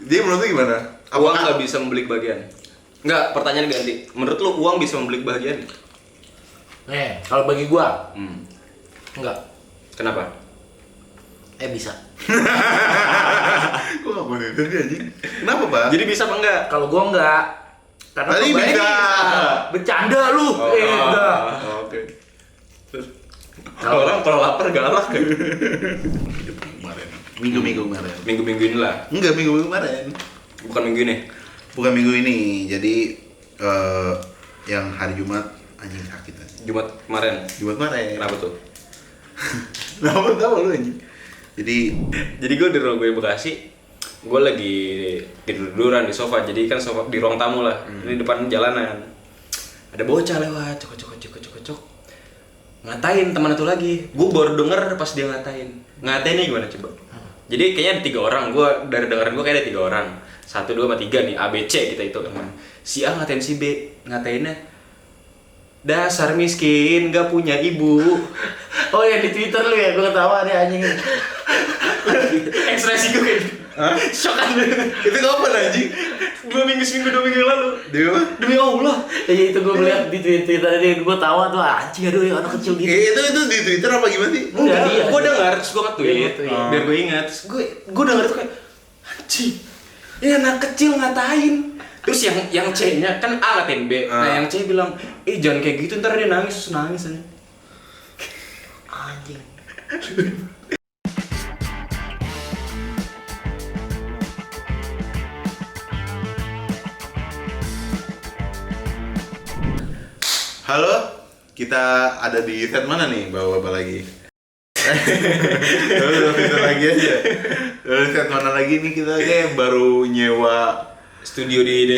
Jadi menurut lu gimana? Uang nggak bisa membeli kebahagiaan. Enggak, pertanyaan ganti. Menurut lu uang bisa membeli kebahagiaan? Nih, kalau bagi gua enggak. Kenapa? Bisa. Kok gak boleh tadi anjing? Kenapa, Pak? Jadi bisa apa enggak? Kalau gua enggak. Karena Tadi kebayang bisa. Bercanda lu. Enggak. Oke. Kalau lapar galak kan. Kemarin. Minggu-minggu kemarin. Minggu-minggu inilah. Enggak, minggu kemarin. Bukan minggu ini. Bukan minggu ini. Jadi yang hari Jumat anjing sakit anjing. Jumat kemarin. Jumat kemarin. Kenapa tuh? Kenapa tahu lu anjing? Jadi Jadi gue di rumah gue Bekasi, gue lagi tidur-tiduran di sofa. Jadi kan sofa di ruang tamu lah, di depan jalanan. Ada bocah lewat, cok. Ngatain teman itu lagi. Gue baru denger pas dia ngatain. Ngatainnya gimana coba? Jadi kayaknya ada 3 orang. Gue dari dengeran gue kayak ada 3 orang. 1, 2, 3 nih, A, B, C kita itu. Si A ngatain si B, ngatainnya dasar miskin, gak punya ibu. Oh ya di Twitter lu ya, gua ketawa deh anjing. Ekspresi gue kayak shock kan. itu kapan anjing? 2 minggu yang lalu. Dia apa? Demi Allah. Ya itu gua lihat di Twitter tadi, gua tawa tuh anjing, aduh ya anak kecil gitu. Itu di Twitter apa gimana sih? Enggak, dia. Gue dengar, terus gue nge-tweet, Dia nge-tweet. biar gue ingat. Terus gue dengar itu kayak anjing, ini anak kecil ngatain. Terus yang C-nya kan A ngatain B. Nah yang C bilang, jangan kayak gitu, ntar dia nangis, terus nangis aja. Anjing. Halo, kita ada di set mana nih, bawa-bawa lagi? Kita lagi aja. Set mana lagi nih kita kayak baru nyewa Studio di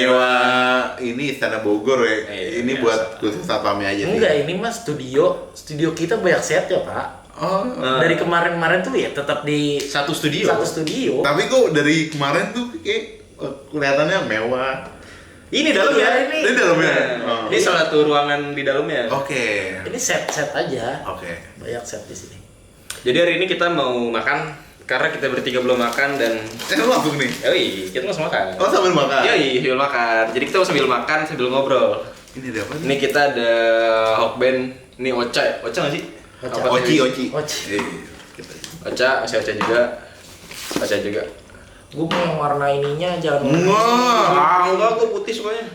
ini Istana Bogor ya. Ini biasa. buat khusus satpamnya aja sih. Enggak, ini mah studio kita banyak set ya, Pak. Oh. Dari kemarin-kemarin tuh ya tetap di satu studio. satu studio. Tapi kok dari kemarin tuh kayak kelihatannya mewah. Ini dalamnya. Ini dalamnya. Oh. Ini salah satu ruangan di dalamnya. Oke. Ini set-set aja. Oke. Banyak set di sini. Jadi hari ini kita mau makan karena kita bertiga belum makan dan Lu langsung nih. yoi, kita langsung makan. Oh, sambil makan. Yoi, sambil makan. Jadi kita mau sambil makan sambil ngobrol. Ini ada apa nih? Ini kita ada Hokben, ini Ocha nggak sih? Ocha. Apa Oci, tuh? Oci. Oci. Kita. Ocha, masih Ocha juga. Ocha juga. Gue mau yang warna ininya jangan Wah. Enggak, gue putih sukanya.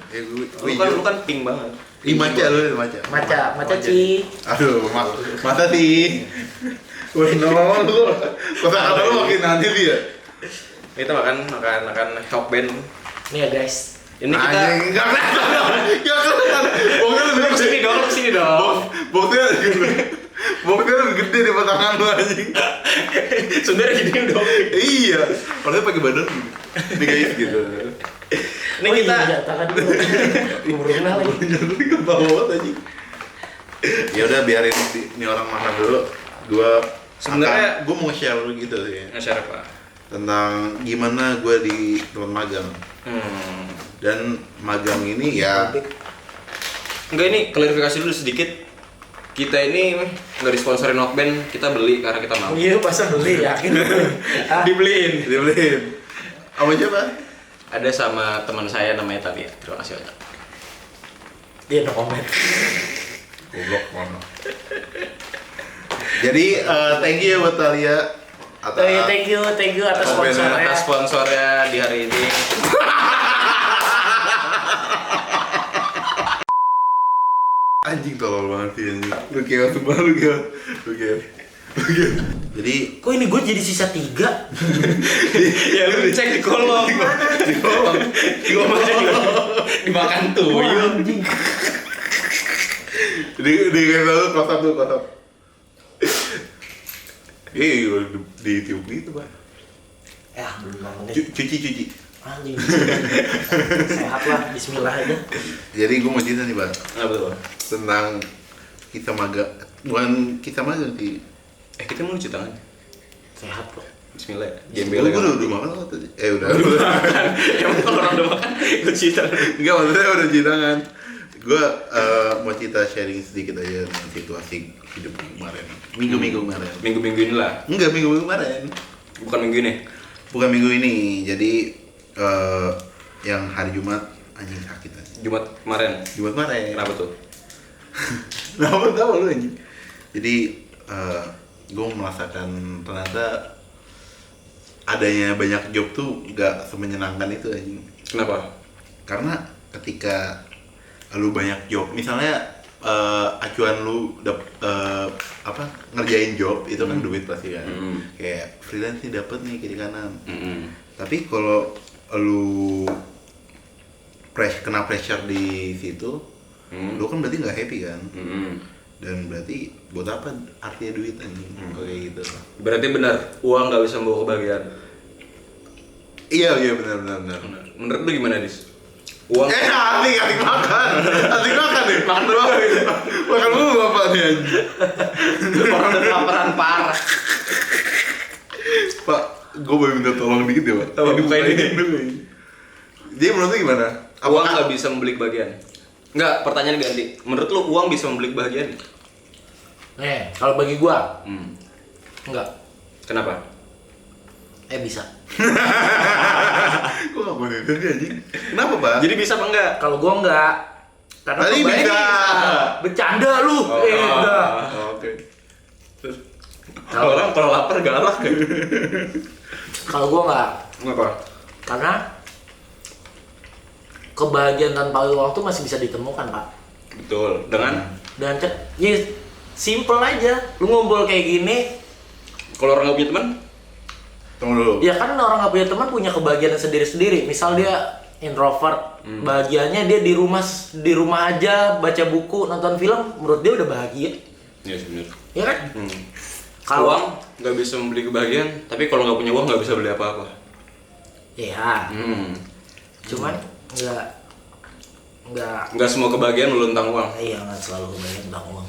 Lu kan pink banget. Maca lu, maca. maca Ci. Aduh, masa sih? Wah, lu. Kata-kata lu makin aneh dia. Kita makan Hokben. Nih ya guys. Ini kita Anjing, enggak kelihatan. Enggak kelihatan. Boknya lebih sini dong. Boknya lebih gede daripada tangan lu anjing. Sebenarnya gini dong. Iya, padahal pakai badan ini guys gitu. Ini kita iya, tangan dulu. Gue baru kenal lagi. Jadi ke bawah anjing. Ya udah biarin ini orang makan dulu. Sebenarnya gue mau share gitu sih nge-share apa? tentang gimana gue di tempat magang. Dan magang ini ya Enggak, ini klarifikasi dulu sedikit. Kita ini nggak disponsorin Hokben, kita beli karena kita mau. Iya, masa beli yakin. Dibeliin. apa aja Pak? Ada sama teman saya namanya Talia. Terima kasih banyak. Dia no comment. Goblok mana? Jadi thank you buat Talia Oh iya, thank you atas sponsornya. Atas sponsornya di hari ini. Anjing tolol banget sih anjing. Lu kayak sumpah lu kayak. Jadi Kok ini gue jadi sisa 3? Ya lu cek di kolom. Di kolom. Dimakan tuyul. Anjing. di kayak kotak tuh kotak. Di tiup gitu Pak. Ya, belum banget. Cuci. Anjing. Sehat lah, bismillah aja. Jadi gue mau cerita nih Pak Enggak betul. tentang kita magang. Bukan kita magang sih. Kita mau cuci tangan. Sehat kok. Bismillah. Gue udah makan apa tadi? Udah. Emang kalau orang udah makan, cuci tangan. Enggak, maksudnya udah cuci tangan. Gue mau cerita sharing sedikit aja tentang situasi hidup kemarin. Minggu kemarin. Minggu inilah. Enggak, minggu kemarin. Bukan minggu ini. Bukan minggu ini. Jadi yang hari Jumat anjing sakit aja. Jumat kemarin. Jumat kemarin. Kenapa tuh? Kenapa tahu lu anjing? Jadi gue merasakan ternyata adanya banyak job tuh nggak semenyenangkan itu anjing. Kenapa? Karena ketika lu banyak job, misalnya acuan lu ngerjain job itu kan duit pasti kan. Kayak freelance nih dapet nih kiri kanan. Tapi kalau lu kena pressure di situ, lu kan berarti nggak happy kan. Dan berarti buat apa artinya duit anjing kayak gitu. Berarti benar uang nggak bisa membawa kebahagiaan. Iya benar. Menurut lu gimana, Dis? Uang asik makan nih. Makan dulu apa nih anjing. Orang udah kelaparan parah. Pak, gue boleh minta tolong dikit ya Pak? Apa, bukain dikit dulu. Jadi menurut lu gimana? Uang nggak bisa membeli kebahagiaan? Enggak, pertanyaan ganti. Menurut lu uang bisa membeli kebahagiaan? Kalau bagi gua, enggak. Kenapa? Bisa. Gue gak boleh dengar anjing. Kenapa Pak? Jadi bisa apa enggak? Kalau gua enggak. Karena Tadi bisa. Bercanda lu. Enggak. Oke. Terus kalau lapar galak ya? Kalau gua enggak. Kenapa? Karena kebahagiaan tanpa uang tuh masih bisa ditemukan, Pak. Betul. Dengan Ya simple aja. Lu ngumpul kayak gini, kalau orang nggak punya teman, Tunggu dulu. ya kan orang nggak punya teman punya kebahagiaan sendiri-sendiri. Misal dia introvert, bahagianya dia di rumah aja baca buku, nonton film, menurut dia udah bahagia. ya sebenarnya. Ya kan? Kalau uang nggak bisa membeli kebahagiaan, tapi kalau nggak punya uang nggak bisa beli apa-apa. Ya. Cuman Nggak semua kebahagiaan lu tentang uang. iya, nggak selalu kebahagiaan tentang uang.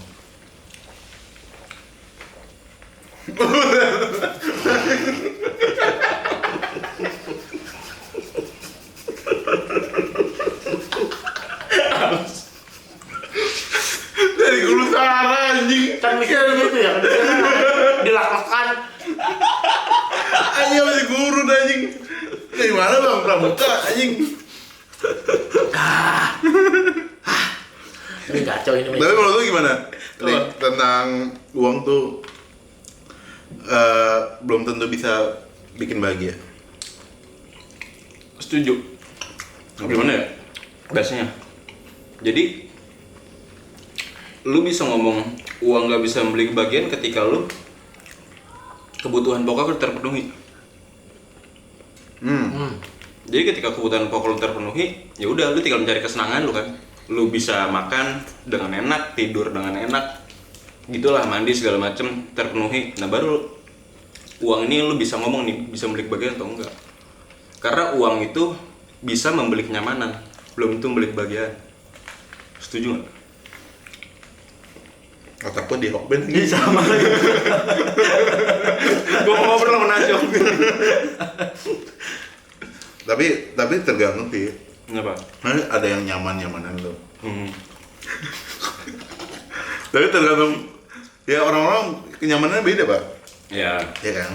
Dari guru Sara anjing. Kan mikirnya gitu ya, dilak-lakan. Anjing masih guru dah anjing. Dari mana Bang Pramuka anjing? Ini kacau ini. Tapi menurut lu gimana? Tentang uang tuh belum tentu bisa bikin bahagia. Setuju. Gimana ya? Biasanya. Jadi lu bisa ngomong uang nggak bisa membeli kebahagiaan ketika lu kebutuhan pokok lu terpenuhi. Jadi ketika kebutuhan pokok lu terpenuhi, ya udah lu tinggal mencari kesenangan lu kan. Lu bisa makan dengan enak, tidur dengan enak, gitulah, mandi segala macem terpenuhi. Nah baru uang ini lu bisa ngomong nih bisa membeli kebahagiaan atau enggak. Karena uang itu bisa membeli kenyamanan, belum tentu membeli kebahagiaan. Setuju nggak? Otakku di rock band Ini sama lagi. Gua mau ngobrol sama Najong. Tapi tergantung sih. Kenapa? Nah, ada yang nyaman-nyamanan lo. Tapi tergantung ya orang-orang kenyamanannya beda Pak. Ya. Ya kan.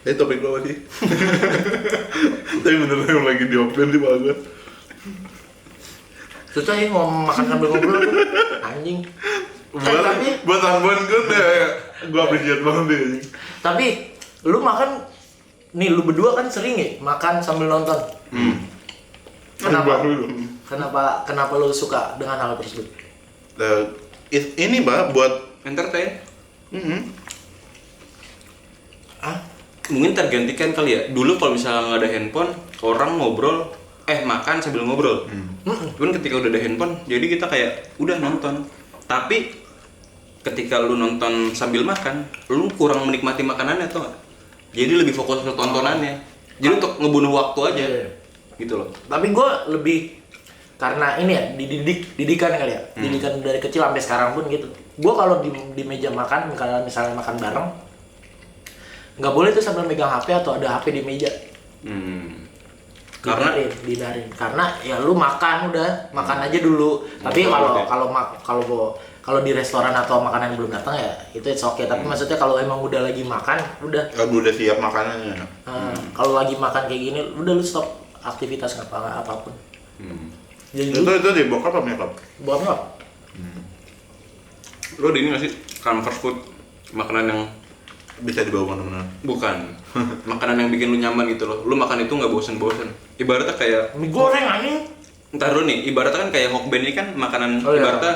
Jadi topik lo apa sih? Tapi bener-bener lagi di open di bawah gue. Susah ya mau makan sambil ngobrol tuh. Anjing. Tapi Buat Ambon gue gue appreciate banget deh anjing. Tapi lu makan nih, lu berdua kan sering ya makan sambil nonton. Kenapa lu suka dengan hal tersebut? Ini Mbak buat Entertain. Ah? Mungkin tergantikan kali ya. Dulu kalau misalnya nggak ada handphone, orang ngobrol, makan sambil ngobrol. Cuman ketika udah ada handphone, jadi kita kayak udah nonton. Tapi ketika lu nonton sambil makan, lu kurang menikmati makanannya tuh. Jadi lebih fokus ke tontonannya. Jadi untuk ngebunuh waktu aja. Gitu loh. Tapi gue lebih karena ini ya didikan kali ya, didikan dari kecil sampai sekarang pun gitu. Gue kalau di meja makan, misalnya makan bareng, nggak boleh tuh sambil megang HP atau ada HP di meja. Karena Dihindarin. Karena ya lu makan udah, makan aja dulu. Tapi kalau di restoran atau makanan yang belum datang ya itu it's okay. Tapi maksudnya kalau emang udah lagi makan, udah. udah siap makanannya. Kalau lagi makan kayak gini, udah lu stop aktivitas apapun. Itu Jadi di bokap apa nyokap? buat nggak? Lo di ini nggak sih comfort food, makanan yang Bisa dibawa mana-mana. bukan makanan yang bikin lu nyaman gitu loh. Lu makan itu nggak bosen-bosen. Ibaratnya kayak Mie goreng anjing. ntar dulu nih, ibaratnya kan kayak Hokben ini kan makanan Oh, iya. ibaratnya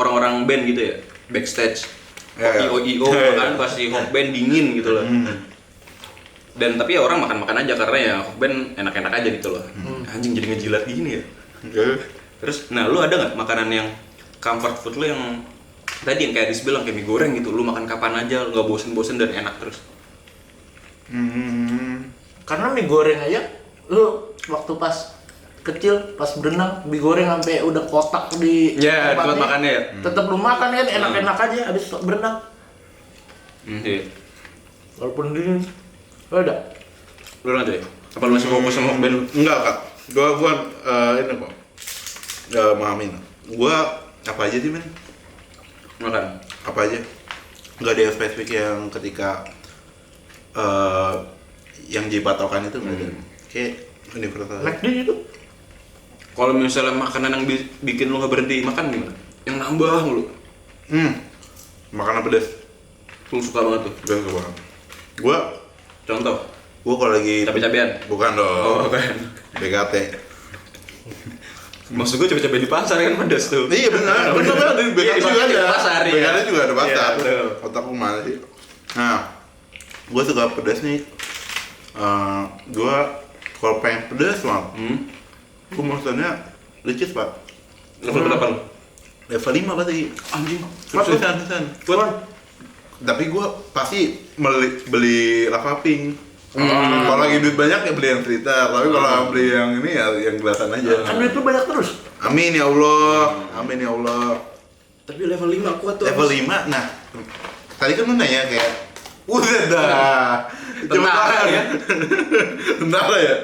orang-orang band gitu ya, backstage. Ya, ya. IO Ya, ya. kan pasti Hokben dingin gitu loh. Dan tapi ya orang makan-makan aja karena ya Hokben enak-enak aja gitu loh. Anjing jadi ngejilat gini ya. Terus, nah lu ada nggak makanan yang comfort food lu yang tadi yang kayak Riz bilang kayak mie goreng gitu, lu makan kapan aja, lu nggak bosen-bosen dan enak terus. Karena mie goreng aja, lu waktu pas kecil pas berenang mie goreng sampai udah kotak di Ya, tempat tempatnya, makannya ya. tetap lu makan kan enak-enak aja habis berenang. Iya. Walaupun dingin. Lu ada? Lu nanti apa lu masih fokus sama Hokben lu? Enggak kak, gua ini kok nggak memahamin. Gua apa aja sih men? Makan. Apa aja? Nggak ada yang spesifik yang ketika yang jadi patokan itu nggak ada. Kayak universal. McD itu. Kalau misalnya makanan yang bikin lu nggak berhenti makan gimana? Yang nambah mulu. Makanan pedas. Lu suka banget tuh. Gue suka banget. Gua Contoh, kalau lagi cabai-cabean. bukan dong. Oh, bukan. BKT. Maksud gue cabai-cabai di pasar kan pedas tuh. Iya benar, benar di Iya, BKT juga di ada. pasar, iya. BKT juga ada pasar. Iya, betul. Otakku mana sih? Nah, gue suka pedas nih. Gue kalau pengen pedas banget, gue maksudnya licis pak. Level berapa lu? Level 5 pasti. Anjing. Seriusan. Tapi gue pasti beli lava pink. Kalau lagi duit banyak ya beli yang filter. Tapi kalau beli yang ini ya yang gelasan aja. Kan duit lu banyak terus. Amin ya Allah. Amin ya Allah. Tapi level 5 kuat tuh. Level 5, nah tadi kan lu nanya kayak udah dah Tentara ya. Tentara ya.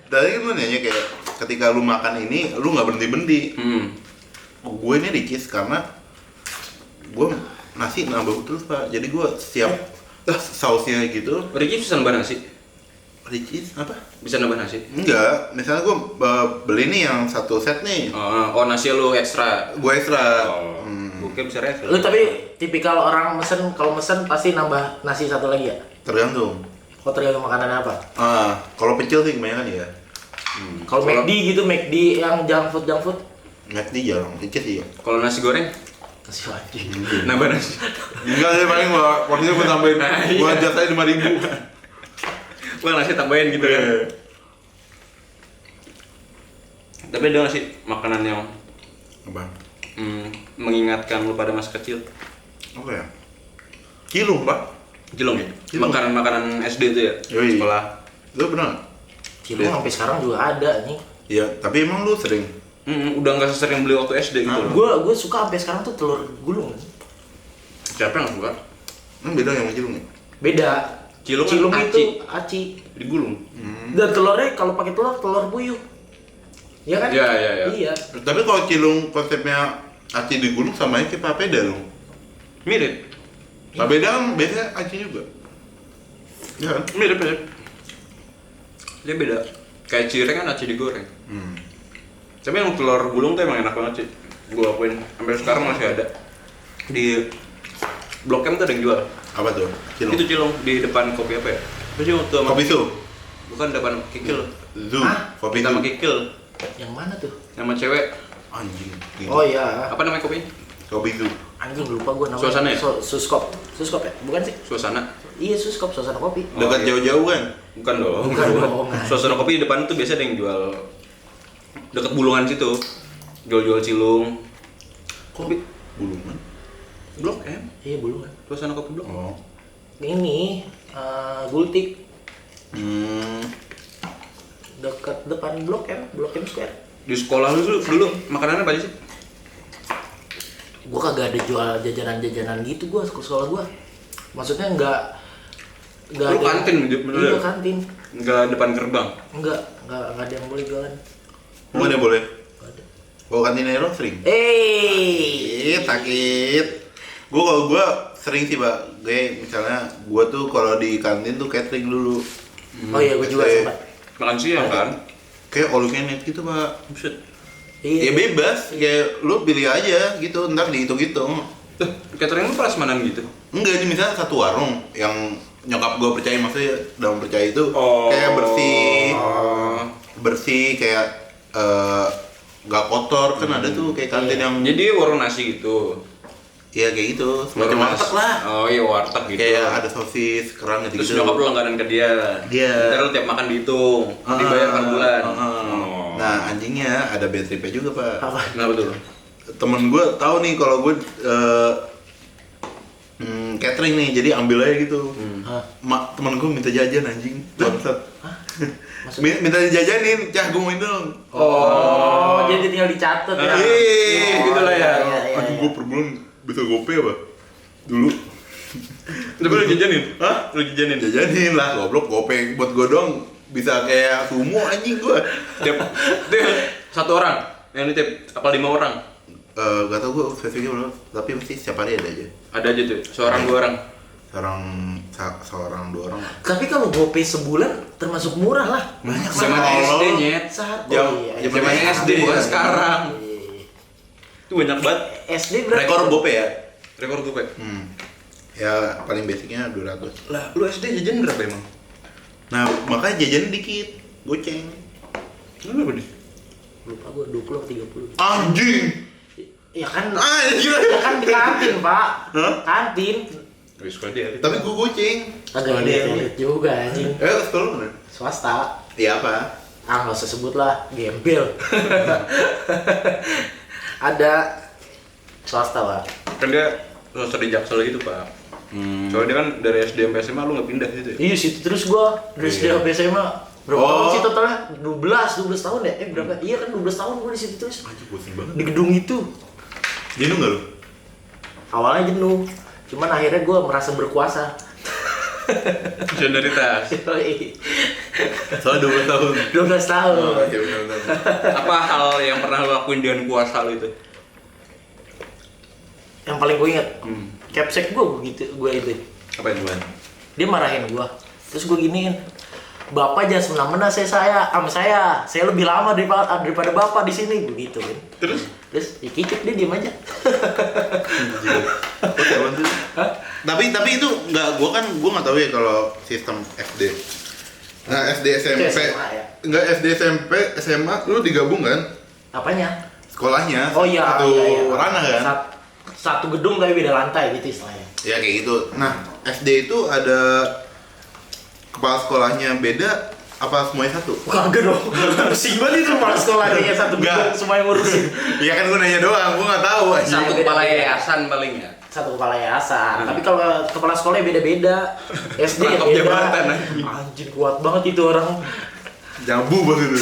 Tadi kan lu nanya kayak ketika lu makan ini lu nggak berhenti-berhenti. Gue ini ricis karena gue nasi nambah terus pak, jadi gue siap sausnya gitu. Ricky bisa nambah nasi? Ricis apa? Bisa nambah nasi? Enggak, misalnya gue beli nih yang satu set nih, Oh, nasi lu ekstra. gue ekstra. Gue bisa refill. Lu tapi tipikal orang mesen, kalau mesen pasti nambah nasi satu lagi ya? Tergantung. Kok tergantung makanannya apa? Kalau pecel sih kebanyakan ya. Kalau McD gitu, McD yang junk food. McD jarang, ricis sih ya. Kalau nasi goreng Kasih anjing. nambah nasi. Enggak sih paling gua porsinya gua tambahin. Nah, iya. Gua jatahnya 5.000. Gua nasi tambahin gitu kan. Tapi ada nggak sih makanan yang Apa? mengingatkan lu pada masa kecil? Apa ya? Cilung, Pak. Cilung ya? Cilung. Makanan SD itu ya? Yoi. Sekolah. Lu pernah? Cilung sampai sekarang juga ada nih. Iya, tapi emang lu sering. Udah nggak sesering beli waktu SD gitu loh. Gue suka sampai sekarang tuh telur gulung. Siapa yang nggak suka? Beda yang sama cilung ya? Beda. Cilung Cilung kan itu aci. Digulung. Dan telurnya kalau pakai telur puyuh. Iya kan? Iya. Iya. Tapi kalau cilung konsepnya aci digulung sama aja kayak papeda lu. Mirip. Papeda kan biasanya aci juga. Iya kan? Mirip. Dia beda. Kayak cireng kan aci digoreng. Tapi yang telur gulung tuh emang enak banget sih. Gue akuin. Sampai sekarang masih ada. Di Blok M tuh ada yang jual. Apa tuh? Cilung. Itu cilung di depan kopi apa ya? Itu sih waktu sama Kopi Su. bukan depan Kikil. Zu. Kopi Sama Su. Kikil. Yang mana tuh? Sama cewek. Anjing. Gini. Oh iya. Apa namanya kopi? Kopi Zu. Anjing lupa gue namanya. Suasana ya? Suskop. Suskop ya? Bukan sih? Suasana. Iya suskop, suasana kopi. Dekat iya. jauh-jauh kan? Bukan dong. Bukan dong. Suasana kopi di depan tuh biasa ada yang jual deket Bulungan situ. Jual-jual cilung. Kopi Bulungan. Blok M. Iya Bulungan. Suasana kopi Blok. Oh. Ini Gultik dekat depan Blok M Square. Di sekolah lu dulu makanannya apa aja sih? Gua kagak ada jual jajanan-jajanan gitu gua sekolah gua. Maksudnya enggak Lu kantin, bener? Iya kantin. Enggak depan gerbang. Enggak ada yang boleh jualan. Mana boleh? Enggak ada. Bawa kantinero sering? Sakit. Kalau gue sering sih pak, misalnya gue tuh kalau di kantin tuh catering dulu. Oh iya, gue juga SD. sempat. Makan siang kan? kayak all you can eat gitu pak. Buset. Ya bebas, kayak lu pilih aja gitu, ntar dihitung-hitung. Tuh, catering lu prasmanan gitu? Enggak, ini misalnya satu warung yang nyokap gue percaya, maksudnya dalam percaya itu kayak bersih kayak nggak kotor kan. Ada tuh kayak kantin yang Jadi warung nasi gitu? ya kayak gitu, semacam warteg lah. Oh iya warteg gitu. Kayak ada sosis, kerang gitu. Terus nyokap lu langganan ke dia? Iya. Ntar lu tiap makan dihitung, dibayar per bulan? Nah anjingnya ada bad trip-nya juga pak. Apa? Kenapa tuh? Temen gue tahu nih kalau gue catering nih, jadi ambil aja gitu. Temen gue minta jajan anjing, bangsat. Minta dijajanin, cah gue mau ini dong. Oh, jadi tinggal dicatat ya. Gitu lah ya. Aduh gue per bulan bisa gope apa? Dulu. Tapi lu jajanin? Hah? Lu jajanin? Jajanin lah, goblok gope buat gue dong. Bisa kayak sumo anjing gue. Tiap satu orang yang nitip apa 5 orang? Gak tau gue spesifiknya berapa, tapi pasti setiap hari ada aja. Ada aja tuh, seorang 2 orang. Seorang 2 orang. Tapi kalau GoPay sebulan termasuk murah lah. Banyak Zaman SD nyet. Zaman SD bukan sekarang. Itu banyak banget. SD berapa? Rekor gope ya? Rekor gue. Ya paling basicnya 200. Lah, lu SD jajan berapa emang? Nah makanya jajan dikit, goceng. Lu berapa nih? Lupa gue 20 atau 30. Anjing! Ya kan, Anjing! ya kan di kantin pak. Hah? Kantin. Wih, sekolah dia. Tapi gue goceng. Agak elit juga anjing. Sekolah mana? Swasta. Iya apa? Ah nggak usah sebut lah, gembel. Ada swasta pak. Kan dia selesai di Jaksel gitu, Pak. Soalnya dia kan dari SD sampai SMA lu nggak pindah gitu ya? Iya situ terus gua dari SD sampai SMA. Berapa Oh. tahun sih totalnya? 12 tahun ya? Berapa? Iya kan 12 tahun gua di situ terus. Anjing bosan banget. Di gedung itu. Jenuh nggak lu? Awalnya jenuh, cuman akhirnya gua merasa berkuasa. Solidaritas. Soalnya 12 tahun. 12 tahun. Oh iya benar-benar. Apa hal yang pernah lu lakuin dengan kuasa lu itu? Yang paling gue inget, capsek gue begitu, gue itu. Apa yang gimana? Dia marahin gue, terus gue giniin, bapak jangan semena-mena sama saya lebih lama daripada bapak di sini, begitu kan. Terus ya kicip dia diem aja. Tapi itu nggak, gue nggak tahu ya kalau sistem SD. Nah SD SMP, SMA ya? nggak SD SMP SMA lu digabung kan? Apanya? Sekolahnya Oh iya, satu iya. ranah kan? Satu gedung tapi beda lantai gitu istilahnya. Ya kayak gitu. Nah SD itu ada kepala sekolahnya beda apa semuanya satu? Kagak dong, pusing banget itu kepala sekolah kayaknya satu gedung Enggak. semua yang ngurusin. Iya kan gue nanya doang, gue nggak tahu aja. Satu beda-beda. kepala yayasan paling ya? Satu kepala yayasan, tapi kalau kepala sekolahnya beda-beda. SD ya Rangkap beda. jabatan, Anjir kuat banget itu orang. Jambu banget itu.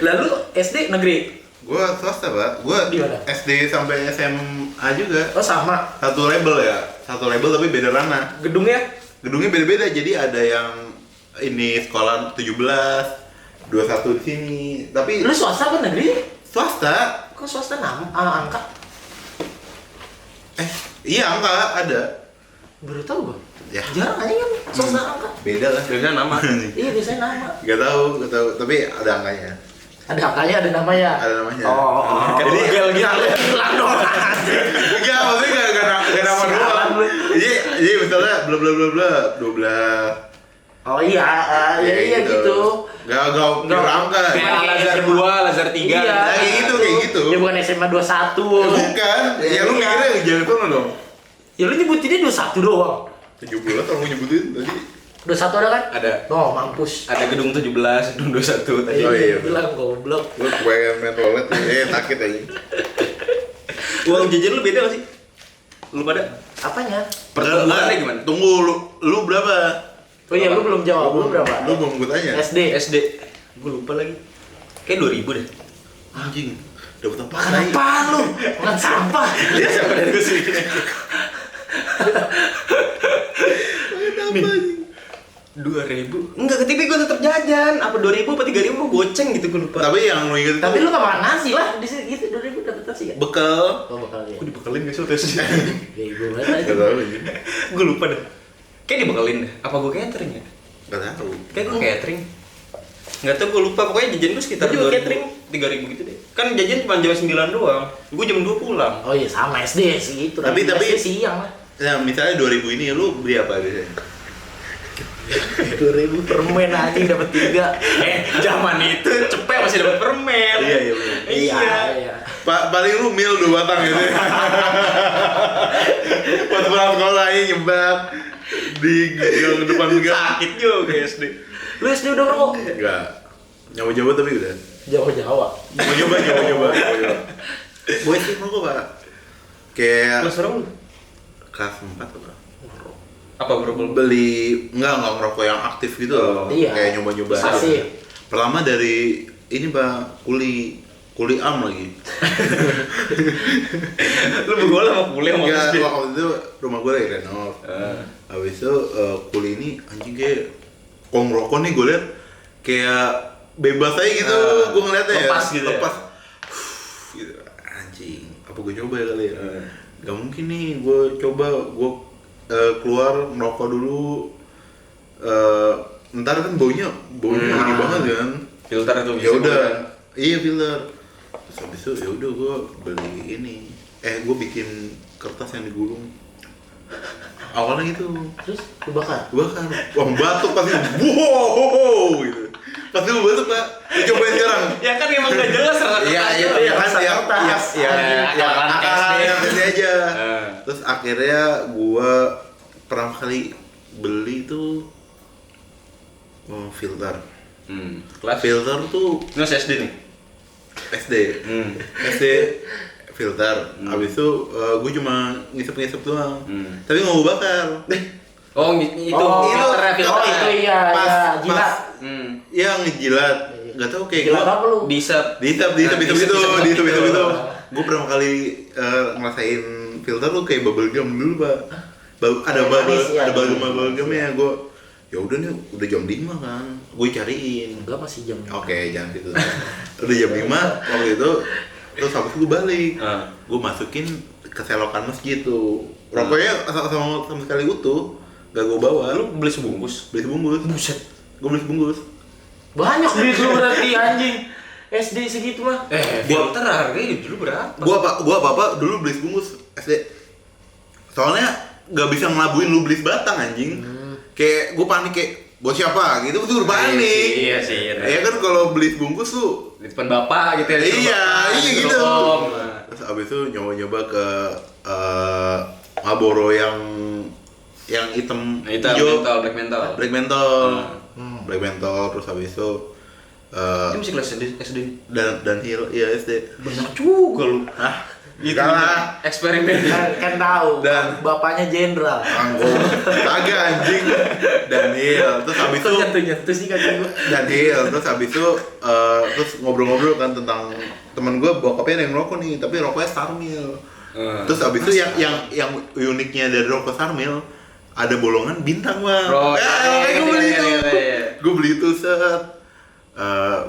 Lalu SD negeri? Gue swasta pak, gue Di mana? SD sampai SMA juga. Oh sama. Satu label ya, satu label tapi beda ranah. Gedungnya? Gedungnya beda-beda, jadi ada yang ini sekolah 17, 21 di sini. Tapi Lu swasta apa negeri? swasta. Kok swasta angka? Iya angka ada. Baru tahu gua. Ya. Jarang aja kan swasta angka. Beda lah. Biasanya nama. Iya biasanya nama. Gak tahu, tapi ada angkanya. Ada angkanya, ada namanya. Ada namanya. Oh. Jadi Gel bilang dong. Enggak, maksudnya gak nama doang. Jadi misalnya bla bla bla bla 12. Oh iya, iya gitu. Gak pure angka. Kayak Lazar 2, Lazar 3. Iya. Kayak gitu. Ya bukan SMA 21. Bukan. Ya lu mikirnya jangan sono dong. Ya lu nyebutinnya 21 doang. 17 kalau mau nyebutin tadi. 21 ada kan? Ada. Oh, mampus. Ada gedung 17, gedung 21 tadi. Oh, iya. Bilang goblok. Lu kebayang main toilet sakit aja. Uang jajan lu beda gak sih? Lu pada? Apanya? Pertumbuhannya gimana? Tunggu lu berapa? Oh iya, lu belum jawab. Lu berapa? Lu belum gue tanya. SD. SD. Gue lupa lagi. Kayak 2000 deh. Anjing. Dapat apa? Makan apa lu? Makan sampah. Dia siapa dari gue sih? Nih. 2000? Enggak, tapi gue tetap jajan. Apa 2000 apa 3000 gue goceng gitu, gue lupa. Tapi yang lu inget itu Tapi lu gak makan nasi lah di sini gitu 2000 dapat nasi kan? bekal. Oh bakal ya. Gue dibekelin gak sih waktu SD? Bego banget Gak aja. tahu aja. Gue lupa deh. Kayak dibekelin deh. Apa gue catering ya? Gak tahu. Kayak gue catering. Nggak tahu gue lupa, pokoknya jajan gue sekitar Gua juga 3.000 gitu deh. Kan jajan cuma jam 9 doang. Gue jam 2 pulang. Oh iya sama SD sih gitu. Tapi SD siang lah. Nah, misalnya 2000 ini lu beli apa biasanya? 2000 permen aja dapat 3. Zaman itu cepet masih dapat permen. Iya, iya, bener. Iya. Paling lu mil 2 batang gitu. Pas pulang sekolah ini nyebat di gang depan gang. Sakit juga SD. Lu SD udah ngerokok? Enggak. Nyoba-nyoba tapi udah. Jawa. Nyoba-nyoba. Gue sih ngerokok, Pak. Kayak Kelas berapa lu? kelas 4 apa? Apa bro? Beli enggak ngerokok yang aktif gitu loh. Iya. Kayak nyoba-nyoba aja. Pasif. Pertama dari ini, Pak, kuli am lagi. Lu bergaul sama kuliah sama Enggak, SD? waktu itu rumah gue lagi renov. Habis itu kuli ini anjing kayak kok ngerokok nih gue liat kayak bebas aja gitu, gue ngeliatnya ya. Lepas gitu ya? Lepas. Gitu. Anjing, apa gue coba ya kali ya? Gak mungkin nih, gue coba, gue keluar merokok dulu. Ntar kan baunya ini banget kan. Filter itu Ya udah, iya filter. Terus habis itu ya udah gue beli ini. Gue bikin kertas yang digulung. Awalnya gitu. Terus lu bakar? Gue bakar. Wah, batuk pasti. Wow gitu. Pasti gue batuk, Pak. Ya, cobain sekarang. Ya kan emang gak jelas Iya kan yang SD aja. Terus akhirnya gue pertama kali beli tuh filter. Kelas Filter tuh ini masih SD nih? SD. SD filter. Habis itu gue cuma ngisep doang. Tapi nggak mau bakar. Oh itu filternya filter. Oh itu iya, jilat. Iya ngejilat. Nggak tahu kayak Jilat apa lu? Disep Disep itu. Gue pertama kali ngerasain filter tuh kayak bubble gum dulu, Pak. Ada bubble gumnya. Gue ya udah nih, udah jam 5 kan. Gue cariin. Enggak masih jam. Oke, jangan gitu. Udah jam 5 waktu itu. Terus habis itu gue balik. Gue masukin ke selokan masjid tuh. Rokoknya sama sekali utuh. Gak gue bawa. Lu beli sebungkus? Beli sebungkus. Buset. Gue beli sebungkus. Banyak duit lu berarti anjing. SD segitu mah. Filter harganya dulu berapa? Gua apa dulu beli sebungkus SD. Soalnya gak bisa ngelabuin lu beli sebatang anjing. Kayak gue panik kayak buat siapa gitu, tuh panik. Iya sih. Ya kan kalau beli sebungkus tuh Di depan bapak gitu ya. iya gitu. Om. Terus abis itu nyoba ke Marlboro yang hitam hijau. Black mental. Black mental terus habis itu Ini masih kelas SD. dan Hill iya SD. Banyak juga lu. Gitu lah. Eksperimen. Kan tahu. Dan- bapaknya jenderal. Anggur. Kagak anjing. Dan Hill terus habis itu Nyentuh sih kan gua. dan Hill terus habis itu terus ngobrol-ngobrol kan tentang teman gue bokapnya yang ngerokok nih tapi rokoknya Starmil. Terus abis itu yang uniknya dari rokok Starmil ada bolongan bintang, Bang. Gue beli itu. Gue beli itu set.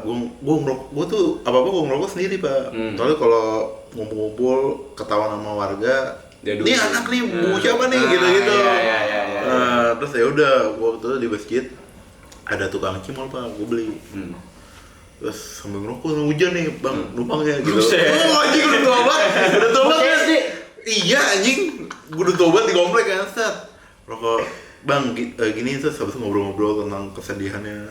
Gue tuh apa gue ngerokok sendiri, Pak. Soalnya kalau ngumpul-ngumpul ketahuan sama warga, ini anak nih bu siapa nih gitu-gitu. Terus ya udah waktu itu di masjid ada tukang cimol, Pak. Gue beli. Terus sambil ngerokok hujan nih, Bang, numpangnya gitu. Oh anjing udah tobat kan? Iya anjing, gue udah tobat di komplek kan, set. Rokok, Bang, gini terus habis itu ngobrol-ngobrol tentang kesedihannya.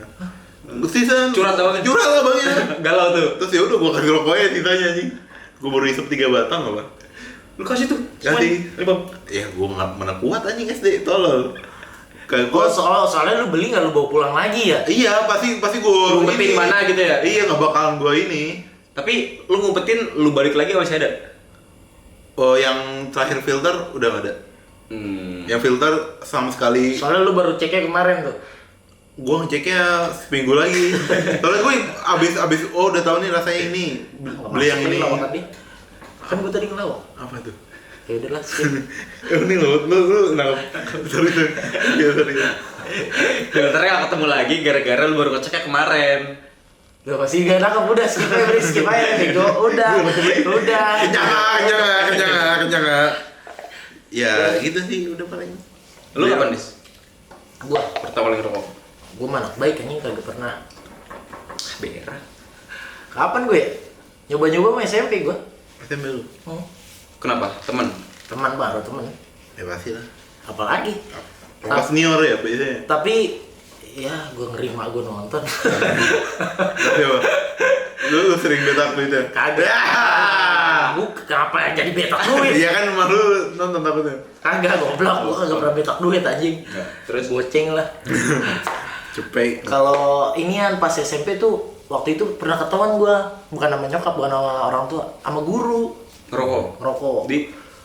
Season Curhat apa kan? Curhat lah Bang ya. Galau tuh. Terus ya udah gue kasih rokoknya sisanya anjing. Gue baru isep 3 batang apa? Lu kasih tuh. Kasih. Ya gue mana kuat anjing SD tolol. Kayak gue soalnya lu beli nggak lu bawa pulang lagi ya? iya pasti gue ngumpetin mana gitu ya? Iya nggak bakalan gue ini. Tapi lu ngumpetin, lu balik lagi masih ada? Oh yang terakhir filter udah nggak ada. Yang filter sama sekali. Soalnya lu baru ceknya kemarin tuh. Gue ngeceknya seminggu lagi. Soalnya gue abis udah tahu nih rasanya ini. Beli yang ini. Kan gue tadi ngelawak. Apa tuh? Ya udahlah skip. Ini lu nangkep. Sorry. Ya sorry. Filternya gak ketemu lagi gara-gara lu baru ngeceknya kemarin. Gak pasti gak nangkep, udah skip aja bego. Udah. Kenyang. Ya gitu sih udah paling. Lu kapan, Dis? Gua Pertama kali ngerokok? anak baik anjing kagak pernah. Masa berak? Kapan gue ya? Nyoba-nyoba sama SMP gue. SMP lu? Kenapa? Temen? Teman baru temen. Ya pasti lah. Apalagi. Pas senior ya biasanya. Tapi ya gue ngeri mak gue nonton. Tapi apa? Lu sering betak duit ya? Kagak. Gue kenapa jadi betak duit? Iya kan emang lu nonton takutnya. Kagak goblok, gue kagak pernah betak duit anjing. Terus? Goceng lah. Cepet. Kalau inian pas SMP tuh waktu itu pernah ketahuan gue, bukan sama nyokap, bukan sama orang tua, sama guru Ngerokok?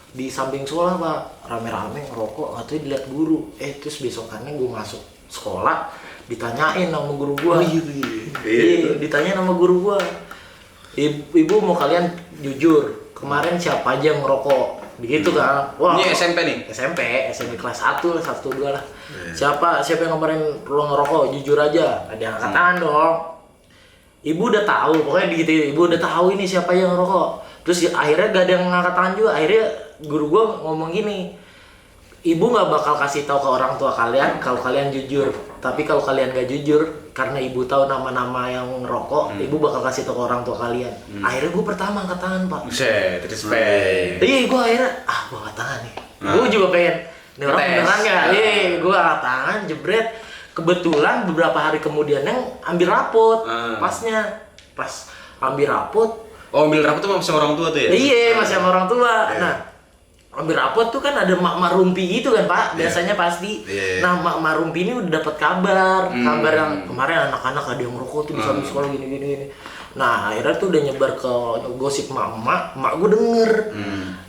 di samping sekolah pak, rame-rame ngerokok, katanya dilihat guru. Terus besokannya gue masuk sekolah, ditanyain sama guru gue. Iya, ditanyain sama guru gue. Ibu mau kalian jujur, kemarin siapa aja yang ngerokok? Begitu kan? Wah. Ini SMP nih? SMP kelas 1 lah, 1, 2 lah. Siapa yang kemarin lo ngerokok? Jujur aja. Ada yang angkat tangan dong. Ibu udah tahu, pokoknya gitu. Ibu udah tahu ini siapa yang ngerokok. Terus akhirnya gak ada yang ngangkat tangan juga. Akhirnya guru gua ngomong gini, ibu nggak bakal kasih tahu ke orang tua kalian kalau kalian jujur. Tapi kalau kalian gak jujur, karena ibu tahu nama-nama yang ngerokok, ibu bakal kasih tahu ke orang tua kalian. Akhirnya gua pertama angkat tangan pak. Buset, respect. Iya, gua akhirnya gua angkat tangan nih. Gua juga pengen. Ini orang beneran nggak? Gua angkat tangan, jebret. Kebetulan beberapa hari kemudian yang ambil rapot, pas ambil rapot. Oh, ambil rapot tuh masih orang tua tuh ya? Iya, masih sama orang tua. Nah, ambil rapot tuh kan ada mak-mak rumpi gitu kan pak, biasanya pasti. Nah, mak-mak rumpi ini udah dapat kabar yang kemarin anak-anak ada yang merokok tuh di samping sekolah gini. Nah, akhirnya tuh udah nyebar ke gosip mak gue denger.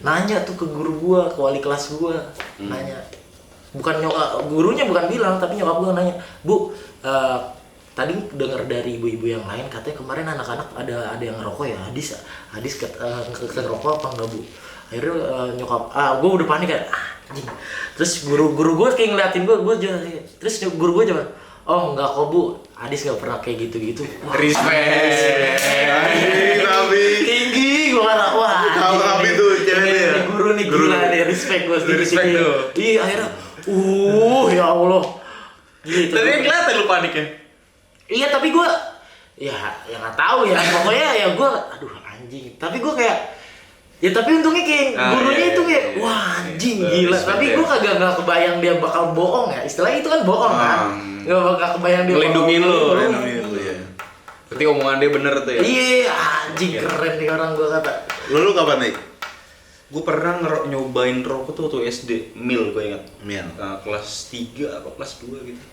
Nanya tuh ke guru gua, ke wali kelas gua, nanya. Bukan gurunya bukan bilang, tapi nyokap gua nanya, "Bu, tadi dengar dari ibu-ibu yang lain katanya kemarin anak-anak ada yang ngerokok ya, Hadis ngerokok apa enggak Bu?" Akhirnya nyokap, gue udah panik kan, anjing. Terus guru gue kayak ngeliatin gue juga, terus guru gue coba, "Oh enggak kok Bu, Hadis nggak pernah kayak gitu-gitu." Respect. Tapi tinggi gue kata, wah tapi tuh ceweknya. guru nih gila nih, respect gue Respect tuh. Iya akhirnya, ya Allah. Gitu. Tapi kelihatan lu paniknya. Iya tapi gue ya nggak tahu ya, pokoknya ya gue aduh anjing, tapi gue kayak ya tapi untungnya kayak gurunya itu kayak wah anjing gila, tapi gue nggak kebayang dia bakal bohong ya, istilahnya itu kan bohong kan, nggak bakal kebayang dia Ngelindungin lu ya. Berarti omongan dia bener tuh ya? Iya anjing keren nih orang, gue kata. Lu kapan nih? Gue pernah nyobain rokok tuh waktu SD, mil gue ingat. Mil. Kelas 3 apa kelas 2 gitu.